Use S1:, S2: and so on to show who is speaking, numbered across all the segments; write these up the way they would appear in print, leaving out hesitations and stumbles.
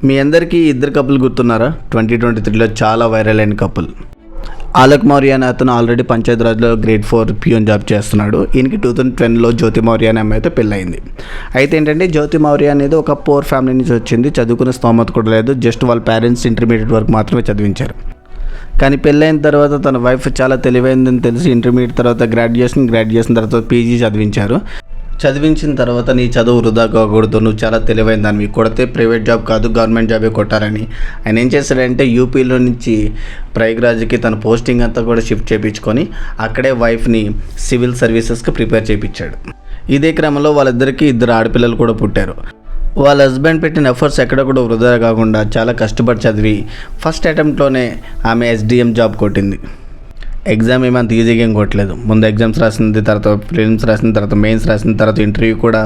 S1: మీ అందరికీ ఇద్దరు కపుల్ గుర్తున్నారా? 2023లో చాలా వైరల్ అయిన కపుల్. ఆలోక్ మౌర్య అనే అతను ఆల్రెడీ పంచాయతీరాజ్లో గ్రేడ్ 4 పియోన్ జాబ్ చేస్తున్నాడు. ఈయనకి 2010లో జ్యోతి మౌర్య అనే అమ్మాయితో పెళ్ళయింది. అయితే ఏంటంటే జ్యోతి మౌర్య అనేది ఒక పూర్ ఫ్యామిలీ నుంచి వచ్చింది. చదువుకునే స్తోమత కూడా లేదు. జస్ట్ వాళ్ళ పేరెంట్స్ ఇంటర్మీడియట్ వరకు మాత్రమే చదివించారు. కానీ పెళ్ళైన తర్వాత తన వైఫ్ చాలా తెలివైందని తెలిసి ఇంటర్మీడియట్ తర్వాత గ్రాడ్యుయేషన్ తర్వాత పీజీ చదివించిన తర్వాత నీ చదువు వృధా కాకూడదు, నువ్వు చాలా తెలివైన దానివి, కొడితే ప్రైవేట్ జాబ్ కాదు గవర్నమెంట్ జాబే కొట్టారని ఆయన ఏం చేశాడంటే యూపీలో నుంచి ప్రయాగ్రాజ్కి తన పోస్టింగ్ అంతా కూడా షిఫ్ట్ చేయించుకొని అక్కడే వైఫ్ని సివిల్ సర్వీసెస్కి ప్రిపేర్ చేయించాడు. ఇదే క్రమంలో వాళ్ళిద్దరికీ 2 ఆడపిల్లలు కూడా పుట్టారు. వాళ్ళ హస్బెండ్ పెట్టిన ఎఫర్ట్స్ ఎక్కడ కూడా వృధా కాకుండా చాలా కష్టపడి చదివి ఫస్ట్ అటెంప్ట్లోనే ఆమె SDM జాబ్ కొట్టింది. ఎగ్జామ్ ఏమంత ఈజీగా ఏం కొట్టలేదు. ముందు ఎగ్జామ్స్ రాసింది, తర్వాత ప్రిలిమ్స్ రాసిన తర్వాత మెయిన్స్ రాసిన తర్వాత ఇంటర్వ్యూ కూడా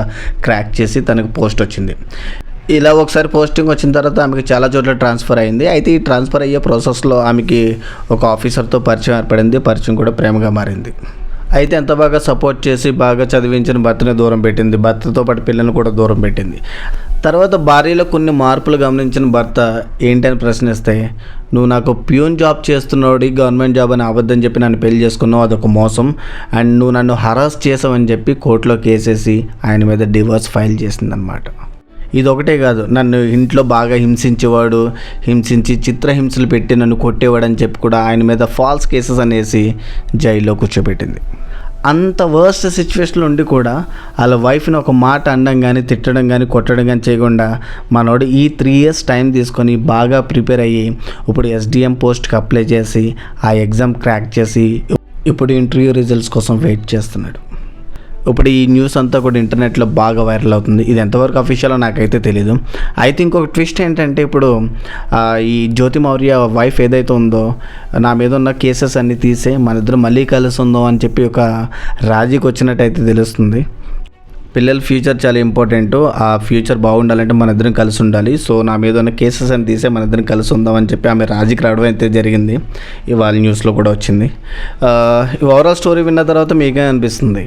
S1: క్రాక్ చేసి తనకు పోస్ట్ వచ్చింది. ఇలా ఒకసారి పోస్టింగ్ వచ్చిన తర్వాత ఆమెకి చాలా చోట్ల ట్రాన్స్ఫర్ అయింది. అయితే ఈ ట్రాన్స్ఫర్ అయ్యే ప్రాసెస్లో ఆమెకి ఒక ఆఫీసర్తో పరిచయం ఏర్పడింది. పరిచయం కూడా ప్రేమగా మారింది. అయితే ఎంత బాగా సపోర్ట్ చేసి బాగా చదివించిన భర్తని దూరం పెట్టింది. భర్తతో పాటు పిల్లల్ని కూడా దూరం పెట్టింది. తర్వాత భార్యలో కొన్ని మార్పులు గమనించిన భర్త ఏంటని ప్రశ్నిస్తే, నువ్వు నాకు ప్యూన్ జాబ్ చేస్తున్నాడు గవర్నమెంట్ జాబ్ అని అబద్ధం చెప్పి నన్ను పెళ్లి చేసుకున్నావు, అదొక మోసం, అండ్ నువ్వు నన్ను హరాస్ చేసావని చెప్పి కోర్టులో కేసేసి ఆయన మీద డివోర్స్ ఫైల్ చేసిందనమాట. ఇది ఒకటే కాదు, నన్ను ఇంట్లో బాగా హింసించి చిత్రహింసలు పెట్టి నన్ను కొట్టేవాడు అని చెప్పి కూడా ఆయన మీద ఫాల్స్ కేసెస్ అనేసి జైల్లో కూర్చోబెట్టింది. అంత వర్స్ట్ సిచ్యువేషన్లో ఉండి కూడా వాళ్ళ వైఫ్ని ఒక మాట అనడం కానీ తిట్టడం కానీ కొట్టడం కానీ చేయకుండా మనోడు ఈ 3 years టైం తీసుకొని బాగా ప్రిపేర్ అయ్యి ఇప్పుడు SDM పోస్ట్కి అప్లై చేసి ఆ ఎగ్జామ్ క్రాక్ చేసి ఇప్పుడు ఇంటర్వ్యూ రిజల్ట్స్ కోసం వెయిట్ చేస్తున్నాడు. ఇప్పుడు ఈ న్యూస్ అంతా కూడా ఇంటర్నెట్లో బాగా వైరల్ అవుతుంది. ఇది ఎంతవరకు అఫీషియల్ నాకైతే తెలీదు. అయితే ఇంకొక ట్విస్ట్ ఏంటంటే ఇప్పుడు ఈ జ్యోతి మౌర్య వైఫ్ ఏదైతే ఉందో నా మీద ఉన్న కేసెస్ అన్నీ తీసే మన ఇద్దరు మళ్ళీ కలిసి ఉందో అని చెప్పి ఒక రాజీకి వచ్చినట్టయితే తెలుస్తుంది. పిల్లల ఫ్యూచర్ చాలా ఇంపార్టెంట్. ఆ ఫ్యూచర్ బాగుండాలంటే మన ఇద్దరం కలిసి ఉండాలి. సో నా మీద ఉన్న కేసెస్ అని తీసే మన ఇద్దరం కలిసి ఉందామని చెప్పి ఆమె రాజీకి రావడం అయితే జరిగింది. ఇవాళ న్యూస్లో కూడా వచ్చింది. ఓవరాల్ స్టోరీ విన్న తర్వాత మీకే అనిపిస్తుంది?